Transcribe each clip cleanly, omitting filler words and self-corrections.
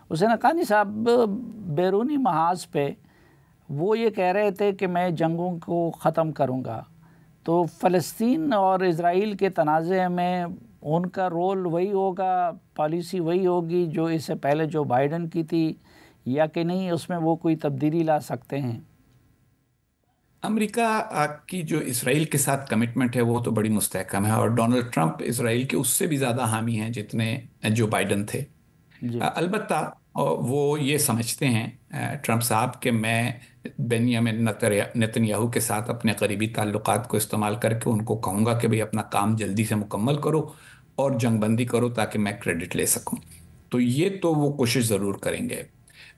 حسین حقانی صاحب بیرونی محاذ پہ وہ یہ کہہ رہے تھے کہ میں جنگوں کو ختم کروں گا، تو فلسطین اور اسرائیل کے تنازع میں ان کا رول وہی ہوگا، پالیسی وہی ہوگی جو اس سے پہلے جو بائیڈن کی تھی، یا کہ نہیں اس میں وہ کوئی تبدیلی لا سکتے ہیں؟ امریکہ کی جو اسرائیل کے ساتھ کمٹمنٹ ہے وہ تو بڑی مستحکم ہے، اور ڈونلڈ ٹرمپ اسرائیل کے اس سے بھی زیادہ حامی ہیں جتنے جو بائیڈن تھے۔ جی البتہ وہ یہ سمجھتے ہیں ٹرمپ صاحب کہ میں بنیامین نتن یاہو کے ساتھ اپنے قریبی تعلقات کو استعمال کر کے ان کو کہوں گا کہ بھئی اپنا کام جلدی سے مکمل کرو اور جنگ بندی کرو تاکہ میں کریڈٹ لے سکوں۔ تو یہ تو وہ کوشش ضرور کریں گے۔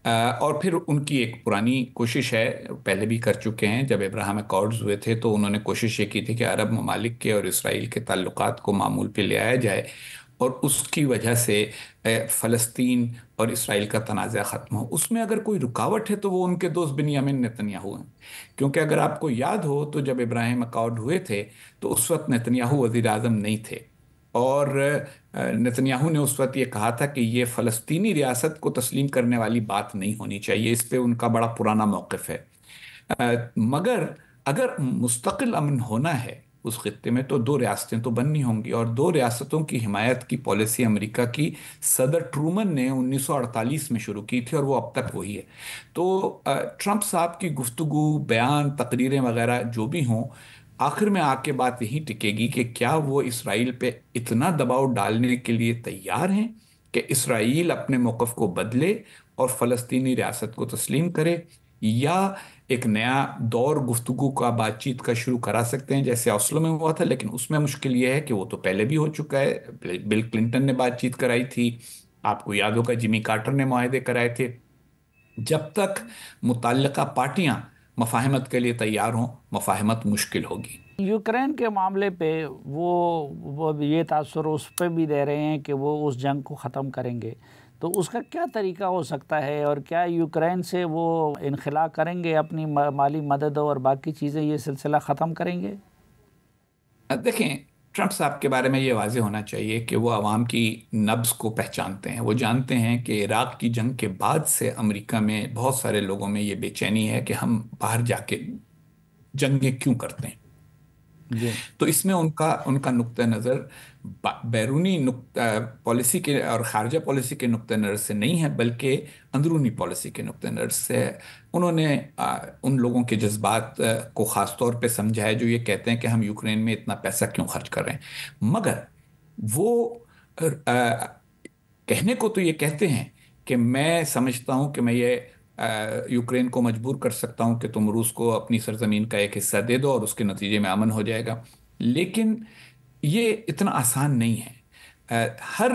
اور پھر ان کی ایک پرانی کوشش ہے، پہلے بھی کر چکے ہیں، جب ابراہیم اکارڈز ہوئے تھے تو انہوں نے کوشش یہ کی تھی کہ عرب ممالک کے اور اسرائیل کے تعلقات کو معمول پہ لے آیا جائے، اور اس کی وجہ سے فلسطین اور اسرائیل کا تنازع ختم ہو۔ اس میں اگر کوئی رکاوٹ ہے تو وہ ان کے دوست بنیامین نتن یاہو ہیں، کیونکہ اگر آپ کو یاد ہو تو جب ابراہیم اکارڈ ہوئے تھے تو اس وقت نتن یاہو وزیر اعظم نہیں تھے، اور نتن یاہو نے اس وقت یہ کہا تھا کہ یہ فلسطینی ریاست کو تسلیم کرنے والی بات نہیں ہونی چاہیے، اس پہ ان کا بڑا پرانا موقف ہے۔ مگر اگر مستقل امن ہونا ہے اس خطے میں تو دو ریاستیں تو بننی ہوں گی، اور دو ریاستوں کی حمایت کی پالیسی امریکہ کی صدر ٹرومن نے 1948 میں شروع کی تھی، اور وہ اب تک وہی ہے۔ تو ٹرمپ صاحب کی گفتگو، بیان، تقریریں وغیرہ جو بھی ہوں، آخر میں آ کے بات یہی ٹکے گی کہ کیا وہ اسرائیل پہ اتنا دباؤ ڈالنے کے لیے تیار ہیں کہ اسرائیل اپنے موقف کو بدلے اور فلسطینی ریاست کو تسلیم کرے، یا ایک نیا دور گفتگو کا، بات چیت کا شروع کرا سکتے ہیں جیسے اوسلو میں ہوا تھا۔ لیکن اس میں مشکل یہ ہے کہ وہ تو پہلے بھی ہو چکا ہے، بل کلنٹن نے بات چیت کرائی تھی، آپ کو یاد ہوگا جیمی کارٹر نے معاہدے کرائے تھے۔ جب تک متعلقہ پارٹیاں مفاہمت کے لیے تیار ہوں، مفاہمت مشکل ہوگی۔ یوکرین کے معاملے پہ وہ یہ تاثر اس پہ بھی دے رہے ہیں کہ وہ اس جنگ کو ختم کریں گے، تو اس کا کیا طریقہ ہو سکتا ہے؟ اور کیا یوکرین سے وہ انخلا کریں گے، اپنی مالی مدد اور باقی چیزیں، یہ سلسلہ ختم کریں گے؟ دیکھیں، ٹرمپ صاحب کے بارے میں یہ واضح ہونا چاہیے کہ وہ عوام کی نبض کو پہچانتے ہیں۔ وہ جانتے ہیں کہ عراق کی جنگ کے بعد سے امریکہ میں بہت سارے لوگوں میں یہ بے چینی ہے کہ ہم باہر جا کے جنگیں کیوں کرتے ہیں۔ جی تو اس میں ان کا نقطہ نظر بیرونی پالیسی کے اور خارجہ پالیسی کے نقطہ نظر سے نہیں ہے، بلکہ اندرونی پالیسی کے نقطہ نظر سے ہے۔ انہوں نے ان لوگوں کے جذبات کو خاص طور پہ سمجھا ہے جو یہ کہتے ہیں کہ ہم یوکرین میں اتنا پیسہ کیوں خرچ کر رہے ہیں۔ مگر وہ کہنے کو تو یہ کہتے ہیں کہ میں سمجھتا ہوں کہ میں یہ یوکرین کو مجبور کر سکتا ہوں کہ تم روس کو اپنی سرزمین کا ایک حصہ دے دو اور اس کے نتیجے میں امن ہو جائے گا، لیکن یہ اتنا آسان نہیں ہے۔ ہر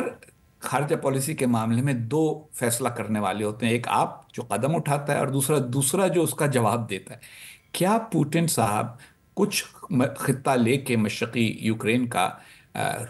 خارجہ پالیسی کے معاملے میں دو فیصلہ کرنے والے ہوتے ہیں، ایک آپ جو قدم اٹھاتا ہے، اور دوسرا جو اس کا جواب دیتا ہے۔ کیا پوٹن صاحب کچھ خطہ لے کے مشرقی یوکرین کا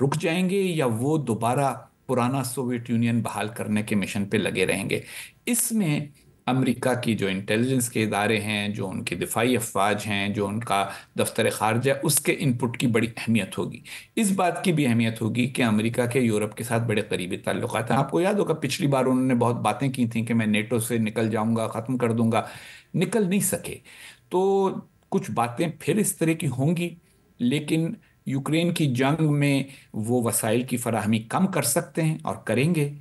رک جائیں گے، یا وہ دوبارہ پرانا سوویت یونین بحال کرنے کے مشن پہ لگے رہیں گے؟ اس میں امریکہ کی جو انٹیلیجنس کے ادارے ہیں، جو ان کی دفاعی افواج ہیں، جو ان کا دفتر خارجہ، اس کے ان پٹ کی بڑی اہمیت ہوگی۔ اس بات کی بھی اہمیت ہوگی کہ امریکہ کے یورپ کے ساتھ بڑے قریبی تعلقات ہیں۔ آپ کو یاد ہوگا پچھلی بار انہوں نے بہت باتیں کی تھیں کہ میں نیٹو سے نکل جاؤں گا، ختم کر دوں گا، نکل نہیں سکے۔ تو کچھ باتیں پھر اس طرح کی ہوں گی، لیکن یوکرین کی جنگ میں وہ وسائل کی فراہمی کم کر سکتے ہیں اور کریں گے۔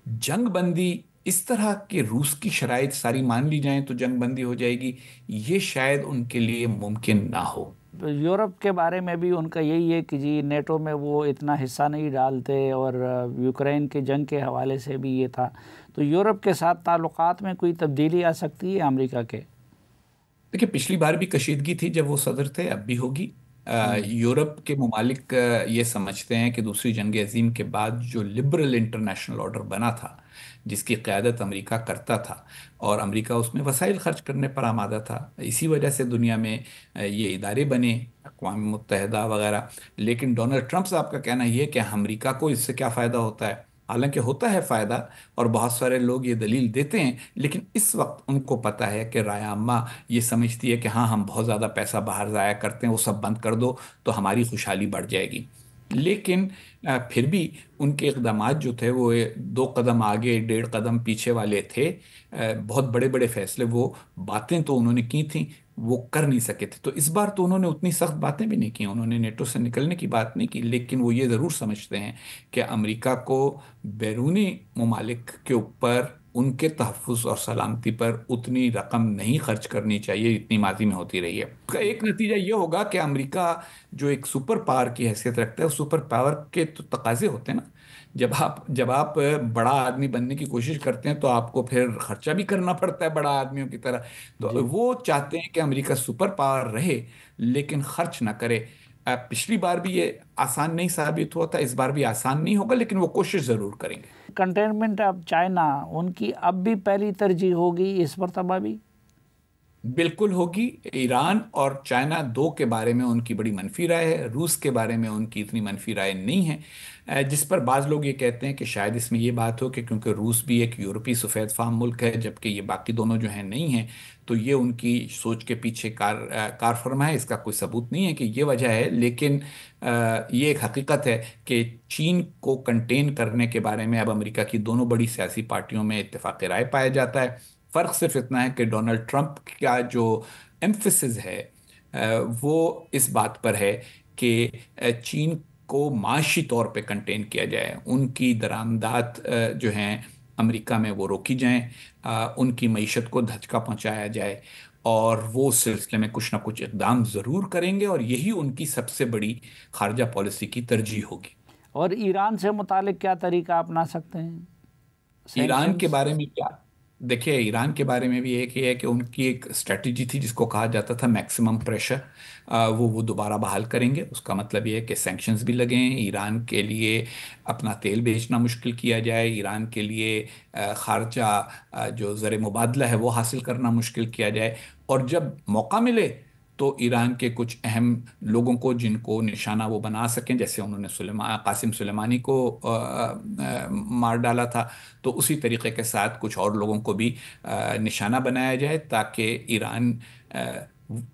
جنگ بندی اس طرح کہ روس کی شرائط ساری مان لی جائیں تو جنگ بندی ہو جائے گی، یہ شاید ان کے لیے ممکن نہ ہو۔ یورپ کے بارے میں بھی ان کا یہی ہے کہ جی نیٹو میں وہ اتنا حصہ نہیں ڈالتے، اور یوکرین کے جنگ کے حوالے سے بھی یہ تھا۔ تو یورپ کے ساتھ تعلقات میں کوئی تبدیلی آ سکتی ہے امریکہ کے؟ دیکھیں، پچھلی بار بھی کشیدگی تھی جب وہ صدر تھے، اب بھی ہوگی۔ یورپ کے ممالک یہ سمجھتے ہیں کہ دوسری جنگ عظیم کے بعد جو لبرل انٹرنیشنل آرڈر بنا تھا، جس کی قیادت امریکہ کرتا تھا، اور امریکہ اس میں وسائل خرچ کرنے پر آمادہ تھا، اسی وجہ سے دنیا میں یہ ادارے بنے، اقوام متحدہ وغیرہ۔ لیکن ڈونلڈ ٹرمپ صاحب کا کہنا یہ ہے کہ امریکہ کو اس سے کیا فائدہ ہوتا ہے؟ حالانکہ ہوتا ہے فائدہ، اور بہت سارے لوگ یہ دلیل دیتے ہیں، لیکن اس وقت ان کو پتہ ہے کہ رائے عامہ یہ سمجھتی ہے کہ ہاں ہم بہت زیادہ پیسہ باہر ضائع کرتے ہیں، وہ سب بند کر دو تو ہماری خوشحالی بڑھ جائے گی۔ لیکن پھر بھی ان کے اقدامات جو تھے وہ 2 قدم آگے 1.5 قدم پیچھے والے تھے۔ بہت بڑے بڑے فیصلے، وہ باتیں تو انہوں نے کی تھیں، وہ کر نہیں سکے تھے۔ تو اس بار تو انہوں نے اتنی سخت باتیں بھی نہیں کی، انہوں نے نیٹو سے نکلنے کی بات نہیں کی، لیکن وہ یہ ضرور سمجھتے ہیں کہ امریکہ کو بیرونی ممالک کے اوپر ان کے تحفظ اور سلامتی پر اتنی رقم نہیں خرچ کرنی چاہیے جتنی ماضی میں ہوتی رہی ہے۔ اس کا ایک نتیجہ یہ ہوگا کہ امریکہ جو ایک سپر پاور کی حیثیت رکھتا ہے، اس سپر پاور کے تو تقاضے ہوتے ہیں نا۔ جب آپ بڑا آدمی بننے کی کوشش کرتے ہیں تو آپ کو پھر خرچہ بھی کرنا پڑتا ہے بڑا آدمیوں کی طرح۔ تو جی، وہ چاہتے ہیں کہ امریکہ سپر پاور رہے لیکن خرچ نہ کرے۔ پچھلی بار بھی یہ آسان نہیں ثابت ہوا تھا، اس بار بھی آسان نہیں ہوگا، لیکن وہ کوشش ضرور کریں گے۔ کنٹینمنٹ آف چائنا ان کی اب بھی پہلی ترجیح ہوگی اس مرتبہ بھی؟ بالکل ہوگی۔ ایران اور چائنا دو کے بارے میں ان کی بڑی منفی رائے ہے، روس کے بارے میں ان کی اتنی منفی رائے نہیں ہے، جس پر بعض لوگ یہ کہتے ہیں کہ شاید اس میں یہ بات ہو کہ کیونکہ روس بھی ایک یورپی سفید فام ملک ہے جبکہ یہ باقی دونوں جو ہیں نہیں ہیں، تو یہ ان کی سوچ کے پیچھے کار فرما ہے۔ اس کا کوئی ثبوت نہیں ہے کہ یہ وجہ ہے، لیکن یہ ایک حقیقت ہے کہ چین کو کنٹین کرنے کے بارے میں اب امریکہ کی دونوں بڑی سیاسی پارٹیوں میں اتفاق رائے پایا جاتا ہے۔ فرق صرف اتنا ہے کہ ڈونلڈ ٹرمپ کا جو ایمفسس ہے وہ اس بات پر ہے کہ چین کو معاشی طور پہ کنٹین کیا جائے، ان کی درآمدات جو ہیں امریکہ میں وہ روکی جائیں، ان کی معیشت کو دھچکا پہنچایا جائے، اور وہ اس سلسلے میں کچھ نہ کچھ اقدام ضرور کریں گے، اور یہی ان کی سب سے بڑی خارجہ پالیسی کی ترجیح ہوگی۔ اور ایران سے متعلق کیا طریقہ اپنا سکتے ہیں؟ ایران کے سینکشنز؟ بارے میں کیا؟ دیکھیے، ایران کے بارے میں بھی ایک یہ ہے کہ ان کی ایک اسٹریٹجی تھی جس کو کہا جاتا تھا میکسیمم پریشر، وہ دوبارہ بحال کریں گے۔ اس کا مطلب یہ ہے کہ سینکشنز بھی لگیں، ایران کے لیے اپنا تیل بیچنا مشکل کیا جائے، ایران کے لیے خارجہ جو زر مبادلہ ہے وہ حاصل کرنا مشکل کیا جائے، اور جب موقع ملے تو ایران کے کچھ اہم لوگوں کو جن کو نشانہ وہ بنا سکیں، جیسے انہوں نے قاسم سلیمانی کو مار ڈالا تھا، تو اسی طریقے کے ساتھ کچھ اور لوگوں کو بھی نشانہ بنایا جائے تاکہ ایران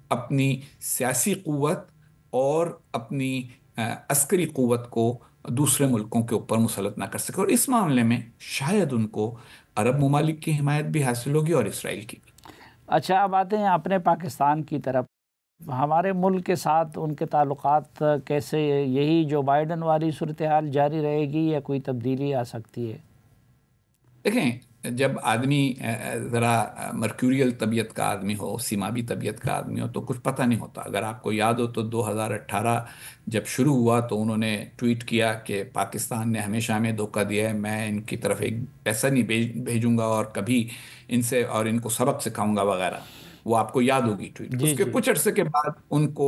اپنی سیاسی قوت اور اپنی عسکری قوت کو دوسرے ملکوں کے اوپر مسلط نہ کر سکے، اور اس معاملے میں شاید ان کو عرب ممالک کی حمایت بھی حاصل ہوگی اور اسرائیل کی بھی۔ اچھا، اب آتے ہیں اپنے پاکستان کی طرف۔ ہمارے ملک کے ساتھ ان کے تعلقات کیسے؟ یہی جو بائیڈن والی صورتحال جاری رہے گی یا کوئی تبدیلی آ سکتی ہے؟ دیکھیں، جب آدمی ذرا مرکوریل طبیعت کا آدمی ہو، سیمابی طبیعت کا آدمی ہو، تو کچھ پتہ نہیں ہوتا۔ اگر آپ کو یاد ہو تو 2018 جب شروع ہوا تو انہوں نے ٹویٹ کیا کہ پاکستان نے ہمیشہ ہمیں دھوکہ دیا ہے، میں ان کی طرف ایک پیسہ نہیں بھیجوں گا اور کبھی ان سے اور ان کو سبق سکھاؤں گا وغیرہ۔ وہ آپ کو یاد ہوگی ٹویٹ۔ جی اس کے جی کچھ عرصے کے بعد ان کو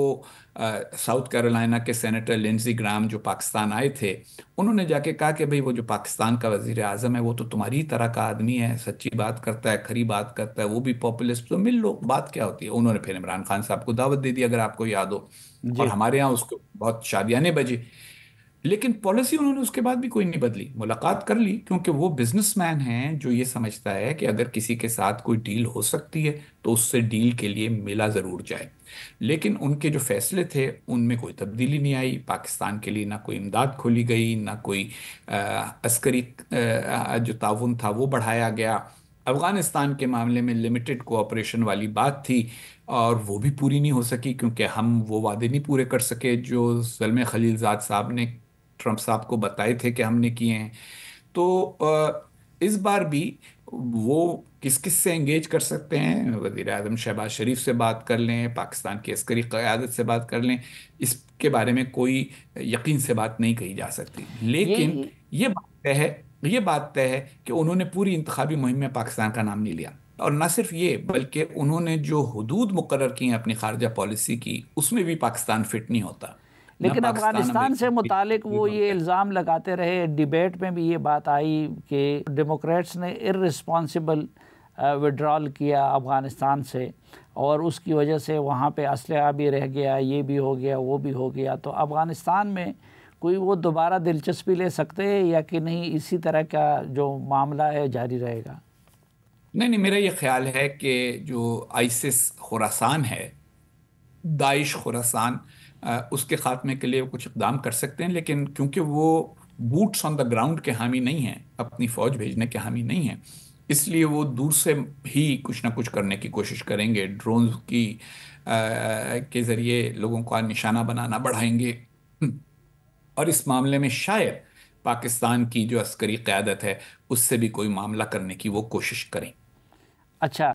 ساؤتھ کیرولائنا کے سینیٹر لنزی گرام جو پاکستان آئے تھے، انہوں نے جا کے کہا کہ بھئی وہ جو پاکستان کا وزیر اعظم ہے وہ تو تمہاری ہی طرح کا آدمی ہے، سچی بات کرتا ہے، کھری بات کرتا ہے، وہ بھی پاپولسٹ، تو مل لو، بات کیا ہوتی ہے۔ انہوں نے پھر عمران خان صاحب کو دعوت دے دی، اگر آپ کو یاد ہو، اور جی ہمارے ہاں اس کو بہت شادیانے بجے، لیکن پالیسی انہوں نے اس کے بعد بھی کوئی نہیں بدلی، ملاقات کر لی، کیونکہ وہ بزنس مین ہیں جو یہ سمجھتا ہے کہ اگر کسی کے ساتھ کوئی ڈیل ہو سکتی ہے تو اس سے ڈیل کے لیے ملا ضرور جائے۔ لیکن ان کے جو فیصلے تھے ان میں کوئی تبدیلی نہیں آئی، پاکستان کے لیے نہ کوئی امداد کھولی گئی، نہ کوئی عسکری جو تعاون تھا وہ بڑھایا گیا۔ افغانستان کے معاملے میں لمیٹڈ کوآپریشن والی بات تھی، اور وہ بھی پوری نہیں ہو سکی کیونکہ ہم وہ وعدے نہیں پورے کر سکے جو زلمے خلیل زاد صاحب نے ٹرمپ صاحب کو بتائے تھے کہ ہم نے کیے ہیں۔ تو اس بار بھی وہ کس کس سے انگیج کر سکتے ہیں؟ وزیر اعظم شہباز شریف سے بات کر لیں، پاکستان کی عسکری قیادت سے بات کر لیں، اس کے بارے میں کوئی یقین سے بات نہیں کہی جا سکتی، لیکن یہ یہ بات طے ہے کہ انہوں نے پوری انتخابی مہم میں پاکستان کا نام نہیں لیا، اور نہ صرف یہ بلکہ انہوں نے جو حدود مقرر کی ہیں اپنی خارجہ پالیسی کی، اس میں بھی پاکستان فٹ نہیں ہوتا، نہ لیکن پاکستان افغانستان سے امریکہ متعلق کی وہ یہ ہوتا ہے۔ الزام لگاتے رہے، ڈیبیٹ میں بھی یہ بات آئی کہ ڈیموکریٹس نے ارسپانسبل وڈرال کیا افغانستان سے، اور اس کی وجہ سے وہاں پہ اسلحہ بھی رہ گیا، یہ بھی ہو گیا، وہ بھی ہو گیا۔ تو افغانستان میں کوئی وہ دوبارہ دلچسپی لے سکتے ہیں یا کہ نہیں، اسی طرح کا جو معاملہ ہے جاری رہے گا؟ نہیں نہیں، میرا یہ خیال ہے کہ جو آئیسس خراسان ہے، داعش خراسان، اس کے خاتمے کے لیے وہ کچھ اقدام کر سکتے ہیں، لیکن کیونکہ وہ بوٹس آن دا گراؤنڈ کے حامی نہیں ہیں، اپنی فوج بھیجنے کے حامی نہیں ہیں، اس لیے وہ دور سے ہی کچھ نہ کچھ کرنے کی کوشش کریں گے، ڈرونز کے ذریعے لوگوں کو نشانہ بنانا بڑھائیں گے، اور اس معاملے میں شاید پاکستان کی جو عسکری قیادت ہے اس سے بھی کوئی معاملہ کرنے کی وہ کوشش کریں۔ اچھا